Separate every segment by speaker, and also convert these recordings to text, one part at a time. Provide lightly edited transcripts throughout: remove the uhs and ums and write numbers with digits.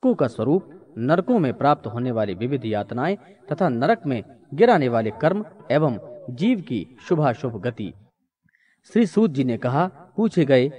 Speaker 1: नरकों का स्वरूप, नरकों में प्राप्त होने वाली विविध यातनाएं तथा नरक में गिराने वाले कर्म एवं जीव की शुभाशुभ गति। श्री सूत जी ने कहा, पूछे गए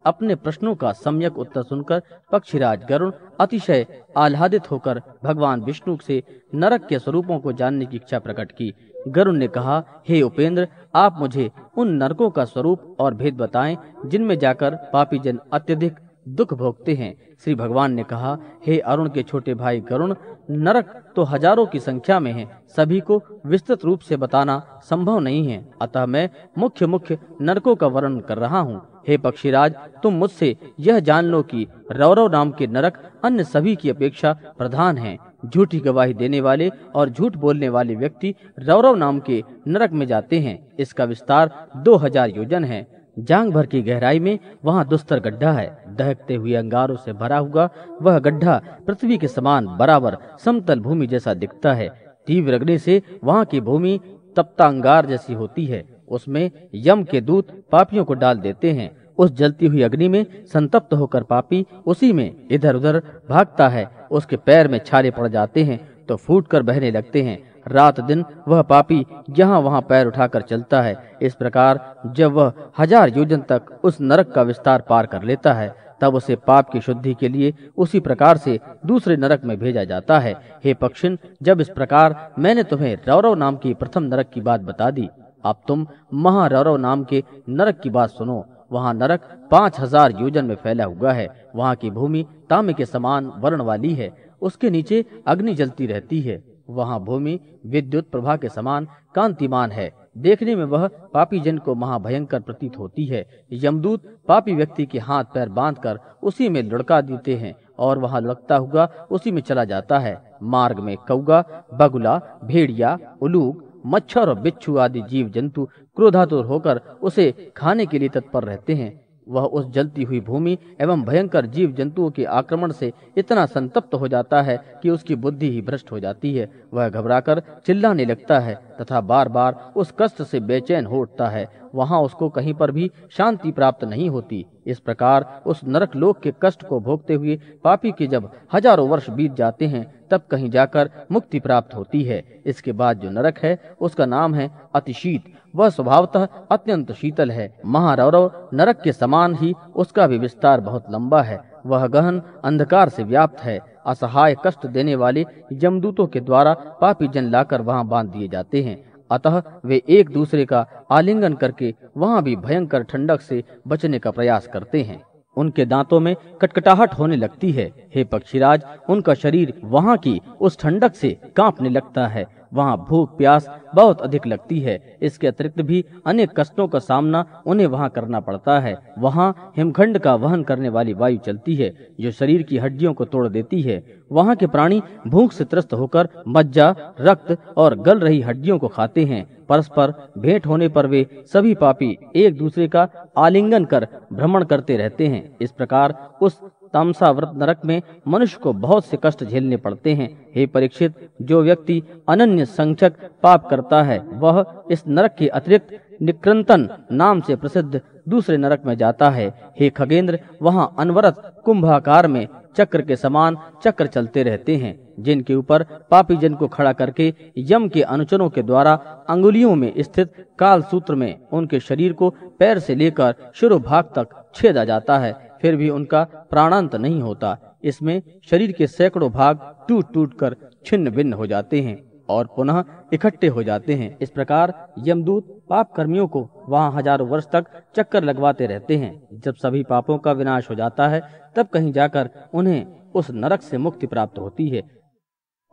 Speaker 1: अपने प्रश्नों का सम्यक उत्तर सुनकर पक्षीराज गरुड़ अतिशय आह्लादित होकर भगवान विष्णु से नरक के स्वरूपों को जानने की इच्छा प्रकट की। गरुड़ ने कहा, हे उपेंद्र, आप मुझे उन नरकों का स्वरूप और भेद बताएं जिनमें जाकर पापी जन अत्यधिक दुख भोगते हैं। श्री भगवान ने कहा, हे अरुण के छोटे भाई गरुड़, नरक तो हजारों की संख्या में है, सभी को विस्तृत रूप से बताना संभव नहीं है, अतः मैं मुख्य मुख्य नरकों का वर्णन कर रहा हूँ। हे पक्षीराज, तुम मुझसे यह जान लो कि रौरव नाम के नरक अन्य सभी की अपेक्षा प्रधान हैं। झूठी गवाही देने वाले और झूठ बोलने वाले व्यक्ति रौरव नाम के नरक में जाते हैं। इसका विस्तार 2000 योजन है। जांग भर की गहराई में वहाँ दुस्तर गड्ढा है। दहकते हुए अंगारों से भरा हुआ वह गड्ढा पृथ्वी के समान बराबर समतल भूमि जैसा दिखता है। तीव्र अग्नि से वहाँ की भूमि तप्ता अंगार जैसी होती है। उसमें यम के दूत पापियों को डाल देते हैं। उस जलती हुई अग्नि में संतप्त होकर पापी उसी में इधर उधर भागता है। उसके पैर में छाले पड़ जाते हैं तो फूटकर बहने लगते हैं। रात दिन वह पापी यहाँ वहाँ पैर उठाकर चलता है। इस प्रकार जब वह 1000 योजन तक उस नरक का विस्तार पार कर लेता है, तब उसे पाप की शुद्धि के लिए उसी प्रकार से दूसरे नरक में भेजा जाता है। हे पक्षिन, जब इस प्रकार मैंने तुम्हें रौरव नाम की प्रथम नरक की बात बता दी, अब तुम महारौरव नाम के नरक की बात सुनो। वहाँ नरक 5000 योजन में फैला हुआ है। वहाँ की भूमि तांबे के समान वर्ण वाली है। उसके नीचे अग्नि जलती रहती है। वहाँ भूमि विद्युत प्रभा के समान कांतिमान है। देखने में वह पापी जन को महाभयंकर प्रतीत होती है। यमदूत पापी व्यक्ति के हाथ पैर बांधकर उसी में लुढ़का देते हैं और वहाँ लुढ़कता हुआ उसी में चला जाता है। मार्ग में कौवा, बगुला, भेड़िया, उलूक, मच्छर और बिच्छू आदि जीव जंतु क्रोधातुर होकर उसे खाने के लिए तत्पर रहते हैं। वह उस जलती हुई भूमि एवं भयंकर जीव जंतुओं के आक्रमण से इतना संतप्त हो जाता है कि उसकी बुद्धि ही भ्रष्ट हो जाती है। वह घबराकर चिल्लाने लगता है तथा बार बार उस कष्ट से बेचैन हो उठता है। वहाँ उसको कहीं पर भी शांति प्राप्त नहीं होती। इस प्रकार उस नरक लोक के कष्ट को भोगते हुए पापी के जब हजारों वर्ष बीत जाते हैं, तब कहीं जाकर मुक्ति प्राप्त होती है। इसके बाद जो नरक है उसका नाम है अतिशीत। वह स्वभावतः अत्यंत शीतल है। महारौरव नरक के समान ही उसका भी विस्तार बहुत लंबा है। वह गहन अंधकार से व्याप्त है। असहाय कष्ट देने वाले यमदूतों के द्वारा पापी जन लाकर वहाँ बांध दिए जाते हैं। अतः वे एक दूसरे का आलिंगन करके वहाँ भी भयंकर ठंडक से बचने का प्रयास करते हैं। उनके दांतों में कटकटाहट होने लगती है। हे पक्षीराज, उनका शरीर वहाँ की उस ठंडक से कांपने लगता है। वहाँ भूख प्यास बहुत अधिक लगती है। इसके अतिरिक्त भी अनेक कष्टों का सामना उन्हें वहाँ करना पड़ता है। वहाँ हिमखंड का वहन करने वाली वायु चलती है जो शरीर की हड्डियों को तोड़ देती है। वहाँ के प्राणी भूख से त्रस्त होकर मज्जा, रक्त और गल रही हड्डियों को खाते हैं। परस्पर भेंट होने पर वे सभी पापी एक दूसरे का आलिंगन कर भ्रमण करते रहते हैं। इस प्रकार उस तामसाव्रत नरक में मनुष्य को बहुत से कष्ट झेलने पड़ते हैं। हे परीक्षित, जो व्यक्ति अनन्य संख्यक पाप करता है वह इस नरक के अतिरिक्त निकृंतन नाम से प्रसिद्ध दूसरे नरक में जाता है। हे खगेंद्र, वहाँ अनवरत कुंभाकार में चक्र के समान चक्र चलते रहते हैं, जिनके ऊपर पापी जन को खड़ा करके यम के अनुचरों के द्वारा अंगुलियों में स्थित काल सूत्र में उनके शरीर को पैर से लेकर शिरोभाग तक छेदा जाता है, फिर भी उनका प्राणांत नहीं होता। इसमें शरीर के सैकड़ों भाग टूट टूट कर छिन्न भिन्न हो जाते हैं और पुनः इकट्ठे हो जाते हैं। इस प्रकार यमदूत पाप कर्मियों को वहाँ हजारों वर्ष तक चक्कर लगवाते रहते हैं। जब सभी पापों का विनाश हो जाता है, तब कहीं जाकर उन्हें उस नरक से मुक्ति प्राप्त होती है।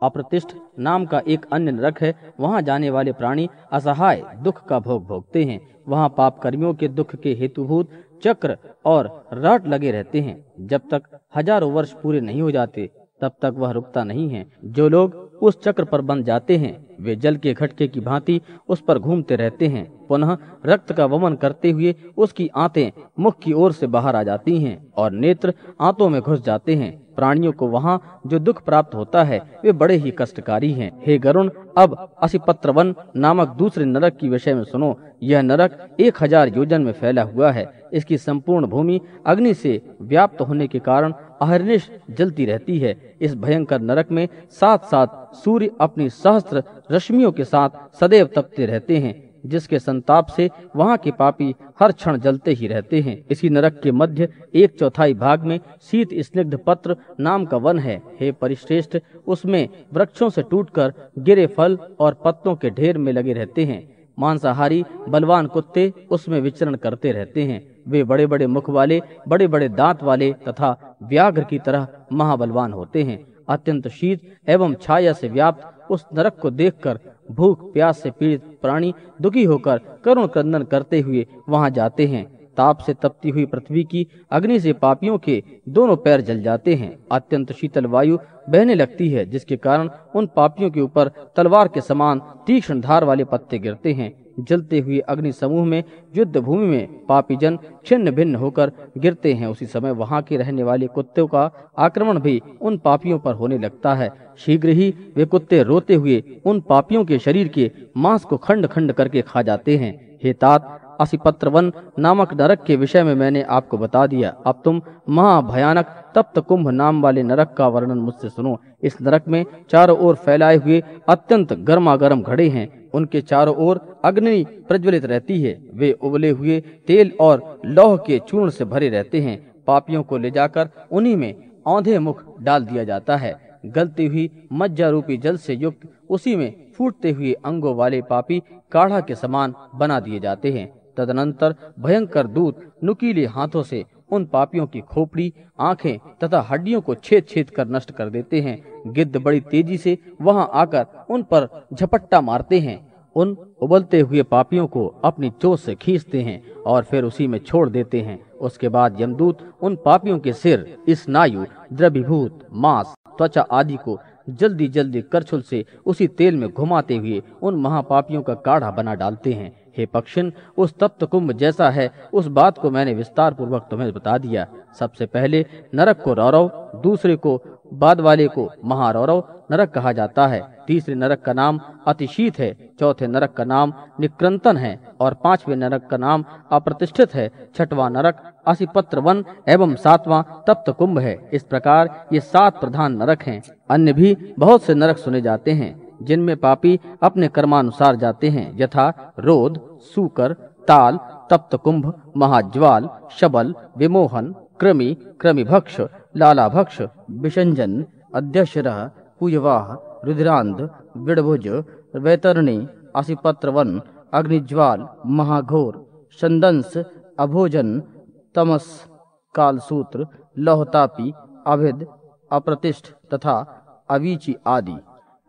Speaker 1: अप्रतिष्ठ नाम का एक अन्य नरक है। वहाँ जाने वाले प्राणी असहाय दुख का भोग भोगते हैं। वहाँ पाप कर्मियों के दुख के हेतुभूत चक्र और रट लगे रहते हैं। जब तक हजारों वर्ष पूरे नहीं हो जाते, तब तक वह रुकता नहीं है। जो लोग उस चक्र पर बंध जाते हैं वे जल के घटके की भांति उस पर घूमते रहते हैं। पुनः रक्त का वमन करते हुए उसकी आंतें मुख की ओर से बाहर आ जाती हैं और नेत्र आंतों में घुस जाते हैं। प्राणियों को वहाँ जो दुख प्राप्त होता है वे बड़े ही कष्टकारी हैं। हे गरुण, अब असिपत्रवन नामक दूसरे नरक की विषय में सुनो। यह नरक 1000 योजन में फैला हुआ है। इसकी संपूर्ण भूमि अग्नि से व्याप्त होने के कारण अहर्निश जलती रहती है। इस भयंकर नरक में 7 सूर्य अपनी सहस्त्र रश्मियों के साथ सदैव तपते रहते हैं, जिसके संताप से वहाँ के पापी हर क्षण जलते ही रहते हैं। इसी नरक के मध्य 1/4 भाग में शीत स्निग्ध पत्र नाम का वन है। हे परिश्रेष्ठ, उसमें वृक्षों से टूटकर गिरे फल और पत्तों के ढेर में लगे रहते हैं। मांसाहारी बलवान कुत्ते उसमें विचरण करते रहते हैं। वे बड़े बड़े मुख वाले, बड़े बड़े दांत वाले तथा व्याघ्र की तरह महाबलवान होते हैं। अत्यंत शीत एवं छाया से व्याप्त उस नरक को देखकर भूख प्यास से पीड़ित प्राणी दुखी होकर करुण क्रंदन करते हुए वहां जाते हैं। ताप से तपती हुई पृथ्वी की अग्नि से पापियों के दोनों पैर जल जाते हैं। अत्यंत शीतल वायु बहने लगती है, जिसके कारण उन पापियों के ऊपर तलवार के समान तीक्ष्ण धार वाले पत्ते गिरते हैं। जलते हुए अग्नि समूह में युद्ध भूमि में पापी जन छिन्न भिन्न होकर गिरते हैं। उसी समय वहां के रहने वाले कुत्तों का आक्रमण भी उन पापियों पर होने लगता है। शीघ्र ही वे कुत्ते रोते हुए उन पापियों के शरीर के मांस को खंड खंड करके खा जाते हैं। हे तात, असिपत्रवन नामक नरक के विषय में मैंने आपको बता दिया। अब तुम महाभयानक तप्त कुंभ नाम वाले नरक का वर्णन मुझसे सुनो। इस नरक में चारों ओर फैलाए हुए अत्यंत गर्मागर्म घड़े हैं। उनके चारों ओर अग्नि प्रज्वलित रहती है। वे उबले हुए तेल और लौह के चूर्ण से भरे रहते हैं। पापियों को ले जाकर उन्हीं में औंधे मुख डाल दिया जाता है। गलती हुई मज्जा रूपी जल से युक्त उसी में फूटते हुए अंगों वाले पापी काढ़ा के समान बना दिए जाते हैं। तदनंतर भयंकर दूत नुकीले हाथों से उन पापियों की खोपड़ी, आंखें तथा हड्डियों को छेद छेद कर नष्ट कर देते हैं। गिद्ध बड़ी तेजी से वहां आकर उन पर झपट्टा मारते हैं। उन उबलते हुए पापियों को अपनी चोट से खींचते हैं और फिर उसी में छोड़ देते हैं। उसके बाद यमदूत उन पापियों के सिर, स्नायु, द्रवीभूत मांस, त्वचा आदि को जल्दी जल्दी करछुल से उसी तेल में घुमाते हुए उन महापापियों का काढ़ा बना डालते हैं। हे पक्षिन, उस तप्त कुंभ जैसा है उस बात को मैंने विस्तार पूर्वक तुम्हें बता दिया। सबसे पहले नरक को रौरव, दूसरे को बाद वाले को महारौरव नरक कहा जाता है। तीसरे नरक का नाम अतिशीत है, चौथे नरक का नाम निक्रंतन है और पांचवें नरक का नाम अप्रतिष्ठित है। छठवां नरक असिपत्र वन एवं सातवां तप्त कुंभ है। इस प्रकार ये 7 प्रधान नरक हैं। अन्य भी बहुत से नरक सुने जाते हैं जिनमें पापी अपने कर्मानुसार जाते हैं, यथा रोध, सूकर, ताल, तप्त कुंभ, महाज्वाल, शबल, विमोहन, कृमि, कृमिभक्ष, लालाभक्ष, विषंजन, अध्यशरः, पूयवाह, रुद्रांध, विड़भुज, वैतरणी, असिपत्रवन, अग्निज्वाल, महाघोर, संदंस, अभोजन, तमस, कालसूत्र, लौहतापी, अभिद, अप्रतिष्ठ तथा अवीची आदि।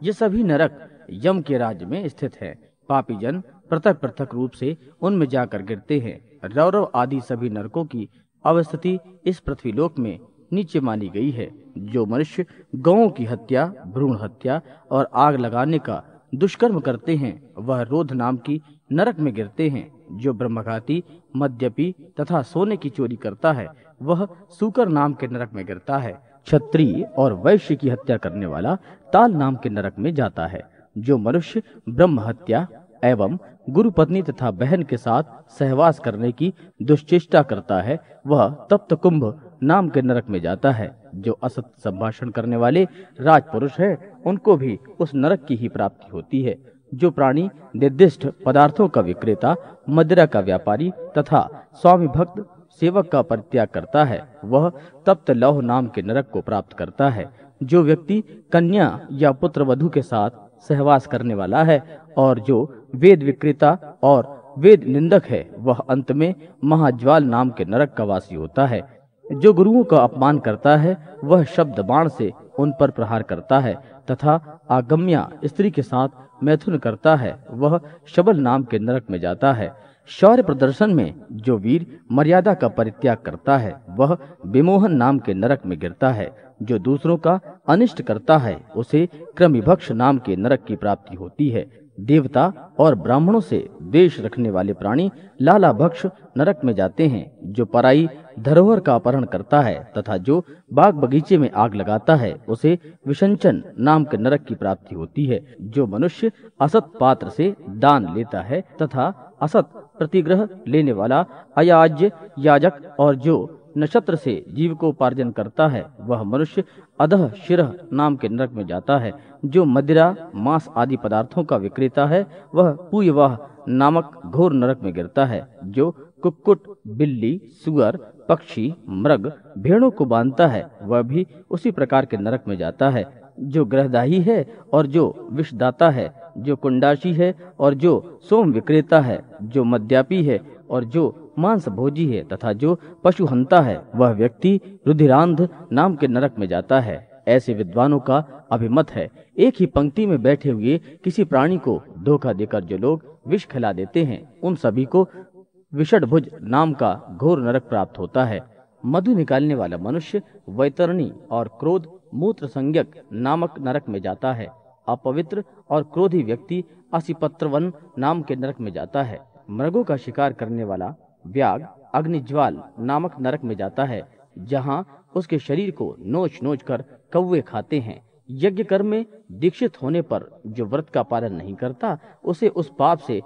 Speaker 1: ये सभी नरक यम के राज्य में स्थित है। पापी जन पृथक पृथक रूप से उनमें जाकर गिरते हैं। रौरव आदि सभी नरकों की अवस्थिति इस पृथ्वीलोक में नीचे मानी गई है। जो मनुष्य गौओं की हत्या, भ्रूण हत्या और आग लगाने का दुष्कर्म करते हैं वह रोध नाम की नरक में गिरते हैं। जो ब्रह्मघाती, मद्यपी तथा सोने की चोरी करता है वह सूकर नाम के नरक में गिरता है। क्षत्रिय और वैश्य की हत्या करने वाला ताल नाम के नरक में जाता है। जो मनुष्य ब्रह्म हत्या एवं गुरु पत्नी तथा बहन के साथ सहवास करने की दुश्चेष्टा करता है वह तप्त कुंभ नाम के नरक में जाता है। जो असत्य संभाषण करने वाले राजपुरुष है उनको भी उस नरक की ही प्राप्ति होती है। जो प्राणी निर्दिष्ट पदार्थों का विक्रेता, मदिरा का व्यापारी तथा स्वामी भक्त सेवक का परित्याग करता है वह तप्त लौह नाम के नरक को प्राप्त करता है। जो व्यक्ति कन्या या पुत्र वधू के साथ सहवास करने वाला है और जो वेद विक्रेता और वेद निंदक है वह अंत में महाज्वाल नाम के नरक का वासी होता है। जो गुरुओं का अपमान करता है वह शब्द बाण से उन पर प्रहार करता है तथा आगम्या स्त्री के साथ मैथुन करता है वह शबल नाम के नरक में जाता है। शौर्य प्रदर्शन में जो वीर मर्यादा का परित्याग करता है वह विमोहन नाम के नरक में गिरता है। जो दूसरों का अनिष्ट करता है उसे कृमिभक्ष नाम के नरक की प्राप्ति होती है। देवता और ब्राह्मणों से द्वेष रखने वाले प्राणी लालाभक्ष नरक में जाते हैं। जो पराई धरोहर का अपहरण करता है तथा जो बाग बगीचे में आग लगाता है उसे विषंचन नाम के नरक की प्राप्ति होती है। जो मनुष्य असत पात्र से दान लेता है तथा असत प्रतिग्रह लेने वाला अयाज्य याजक और जो नक्षत्र से जीव को उपार्जन करता है वह मनुष्य अधः शिरः नाम के नरक में जाता है। जो मदिरा मांस आदि पदार्थों का विक्रेता है वह पूयवाह नामक घोर नरक में गिरता है। जो कुक्कुट, बिल्ली, सुअर, पक्षी, मृग, भेड़ों को बांधता है वह भी उसी प्रकार के नरक में जाता है। जो ग्रहदाही है और जो विषदाता है, जो कुंडाशी है और जो सोम विक्रेता है, जो मद्यापी है और जो मांस भोजी है तथा जो पशु हंता है वह व्यक्ति रुधिरांध नाम के नरक में जाता है। ऐसे विद्वानों का अभिमत है एक ही पंक्ति में बैठे हुए किसी प्राणी को धोखा देकर जो लोग विष खिला देते हैं उन सभी को विषडभुज नाम का घोर नरक प्राप्त होता है। मधु निकालने वाला मनुष्य वैतरणी और क्रोध मूत्र संज्ञक नामक नरक में जाता है। अपवित्र और क्रोधी व्यक्ति असिपत्रवन नाम के नरक में जाता है। मृगों का शिकार करने वाला व्याघ्र अग्निज्वाल नामक नरक में जाता है, जहां उसके शरीर को नोच नोच कर कौवे खाते हैं। यज्ञ कर्म में दीक्षित होने पर जो व्रत का पालन नहीं करता उसे उस पाप से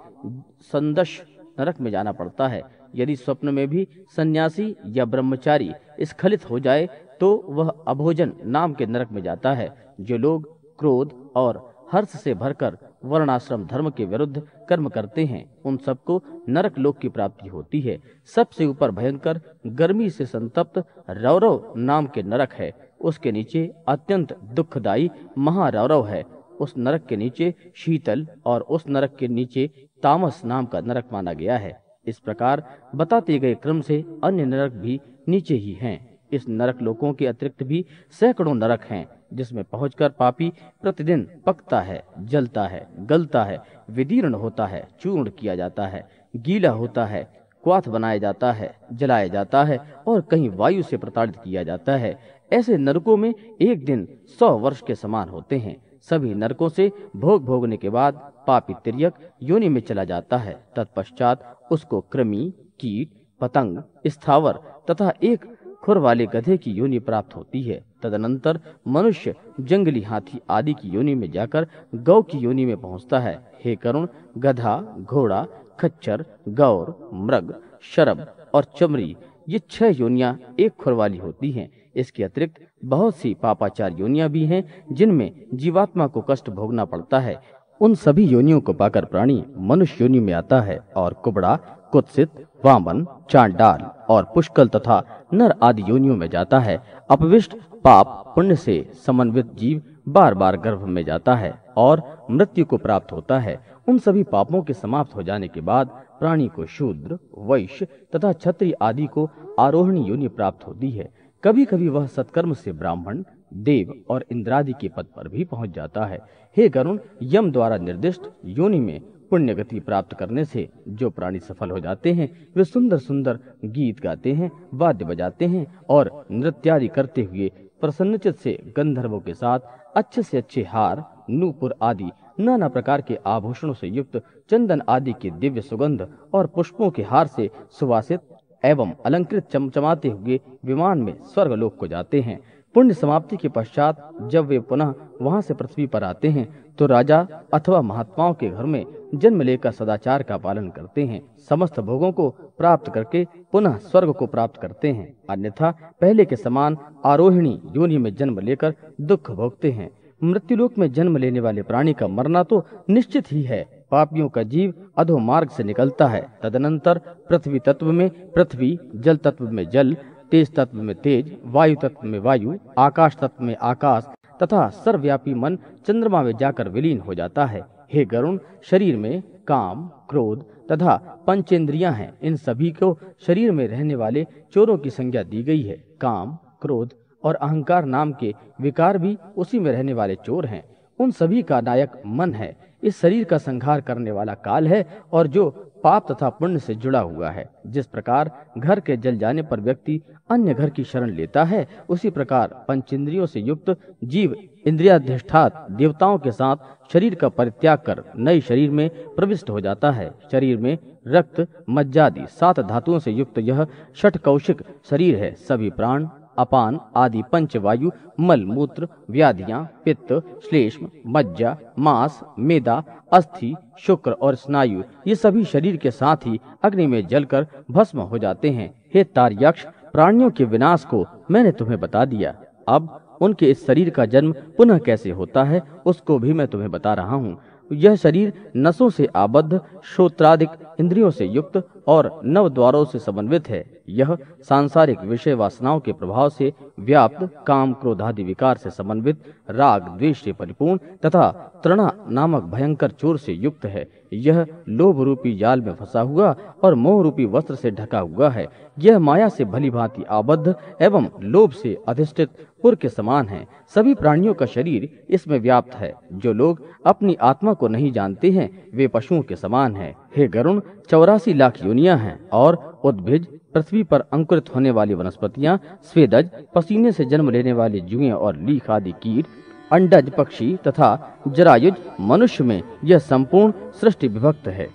Speaker 1: संदश नरक में जाना पड़ता है। यदि स्वप्न में भी सन्यासी या ब्रह्मचारी स्खलित हो जाए तो वह अभोजन नाम के नरक में जाता है। जो लोग क्रोध और हर्ष से भरकर वर्णाश्रम धर्म के विरुद्ध कर्म करते हैं उन सबको नरक लोक की प्राप्ति होती है। सबसे ऊपर भयंकर गर्मी से संतप्त रौरव नाम के नरक है। उसके नीचे अत्यंत दुखदायी महारौरव है। उस नरक के नीचे शीतल और उस नरक के नीचे तामस नाम का नरक माना गया है। इस प्रकार बताते गए क्रम से अन्य नरक भी नीचे ही हैं। इस नरक लोकों के अतिरिक्त भी सैकड़ों नरक हैं जिसमें पहुंचकर पापी प्रतिदिन पकता है, जलता है, गलता है, विदीर्ण होता है, चूर्ण किया जाता है, गीला होता है, क्वाथ बनाया जाता है, जलाया जाता है और कहीं वायु से प्रताड़ित किया जाता है। ऐसे नरकों में एक दिन 100 वर्ष के समान होते हैं। सभी नरकों से भोग भोगने के बाद पापी तिर्यक योनि में चला जाता है। तत्पश्चात उसको कृमि, कीट, पतंग, स्थावर तथा एक खुर वाले गधे की योनि प्राप्त होती है। तदनंतर मनुष्य जंगली हाथी आदि की योनि में जाकर गौ की योनि में पहुंचता है। हे करुण, गधा, घोड़ा, खच्चर, गौर, मृग, शरब और चमरी ये 6 योनियां एक खुर वाली होती हैं। इसके अतिरिक्त बहुत सी पापाचार योनियां भी हैं जिनमें जीवात्मा को कष्ट भोगना पड़ता है। उन सभी योनियों को पाकर प्राणी मनुष्य योनि में आता है और कुबड़ा, कुत्सित, वामन, चांडाल और पुष्कल तथा नर आदि योनियों में जाता है। अपविष्ट पाप पुण्य से समन्वित जीव बार बार गर्भ में जाता है और मृत्यु को प्राप्त होता है। उन सभी पापों के समाप्त हो जाने के बाद प्राणी को शूद्र, वैश्य तथा क्षत्रिय आदि को आरोहणी योनि प्राप्त होती है। कभी कभी वह सत्कर्म से ब्राह्मण, देव और इंद्रादि के पद पर भी पहुंच जाता है। हे गरुण, यम द्वारा निर्दिष्ट योनि में पुण्य गति प्राप्त करने से जो प्राणी सफल हो जाते हैं वे सुंदर सुंदर गीत गाते हैं, वाद्य बजाते हैं और नृत्यादि करते हुए प्रसन्नचित से गंधर्वों के साथ अच्छे से अच्छे हार, नूपुर आदि नाना प्रकार के आभूषणों से युक्त, चंदन आदि के दिव्य सुगंध और पुष्पों के हार से सुवासित एवं अलंकृत चमचमाते हुए विमान में स्वर्गलोक को जाते हैं। पुण्य समाप्ति के पश्चात जब वे पुनः वहां से पृथ्वी पर आते हैं तो राजा अथवा महात्माओं के घर में जन्म लेकर सदाचार का पालन करते हैं। समस्त भोगों को प्राप्त करके पुनः स्वर्ग को प्राप्त करते हैं। अन्यथा पहले के समान आरोहिणी योनि में जन्म लेकर दुख भोगते हैं। मृत्युलोक में जन्म लेने वाले प्राणी का मरना तो निश्चित ही है। पापियों का जीव अधो मार्ग से निकलता है। तदनंतर पृथ्वी तत्व में पृथ्वी, जल तत्व में जल, तेज तत्व में तेज, वायु तत्व में वायु, आकाश तत्व में आकाश तथा सर्वव्यापी मन चंद्रमा में जाकर विलीन हो जाता है। हे गरुण, शरीर में काम, क्रोध तथा पंचेंद्रियां हैं। इन सभी को शरीर में रहने वाले चोरों की संज्ञा दी गई है। काम, क्रोध और अहंकार नाम के विकार भी उसी में रहने वाले चोर हैं। उन सभी का नायक मन है। इस शरीर का संहार करने वाला काल है और जो पाप तथा पुण्य से जुड़ा हुआ है। जिस प्रकार घर के जल जाने पर व्यक्ति अन्य घर की शरण लेता है, उसी प्रकार पंचेंद्रियों से युक्त जीव इंद्रियाधिष्ठात देवताओं के साथ शरीर का परित्याग कर नए शरीर में प्रविष्ट हो जाता है। शरीर में रक्त, मज्जादि 7 धातुओं से युक्त यह षटकौशिक शरीर है। सभी प्राण, अपान आदि पंचवायु, मल मूत्र, व्याधियां, पित्त, श्लेष्म, मज्जा, मांस, मेदा, अस्थि, शुक्र और स्नायु ये सभी शरीर के साथ ही अग्नि में जलकर भस्म हो जाते हैं। हे तार्यक्ष, प्राणियों के विनाश को मैंने तुम्हें बता दिया। अब उनके इस शरीर का जन्म पुनः कैसे होता है उसको भी मैं तुम्हें बता रहा हूँ। यह शरीर नसों से आबद्ध, श्रोत्रादिक इंद्रियों से युक्त और नव द्वारों से समन्वित है। यह सांसारिक विषय वासनाओं के प्रभाव से व्याप्त, काम क्रोध आदि विकार से समन्वित, राग द्वेष से परिपूर्ण तथा तृणा नामक भयंकर चोर से युक्त है। यह लोभ रूपी जाल में फंसा हुआ और मोह रूपी वस्त्र से ढका हुआ है। यह माया से भली भांति आबद्ध एवं लोभ से अधिष्ठित पुर के समान है। सभी प्राणियों का शरीर इसमें व्याप्त है। जो लोग अपनी आत्मा को नहीं जानते हैं वे पशुओं के समान हैं। हे गरुण, 84 लाख योनियां हैं और उद्भिज, पृथ्वी पर अंकुरित होने वाली वनस्पतियां, स्वेदज, पसीने से जन्म लेने वाले जुएं और लीख आदि कीट, अंडज पक्षी तथा जरायुज मनुष्य में यह संपूर्ण सृष्टि विभक्त है।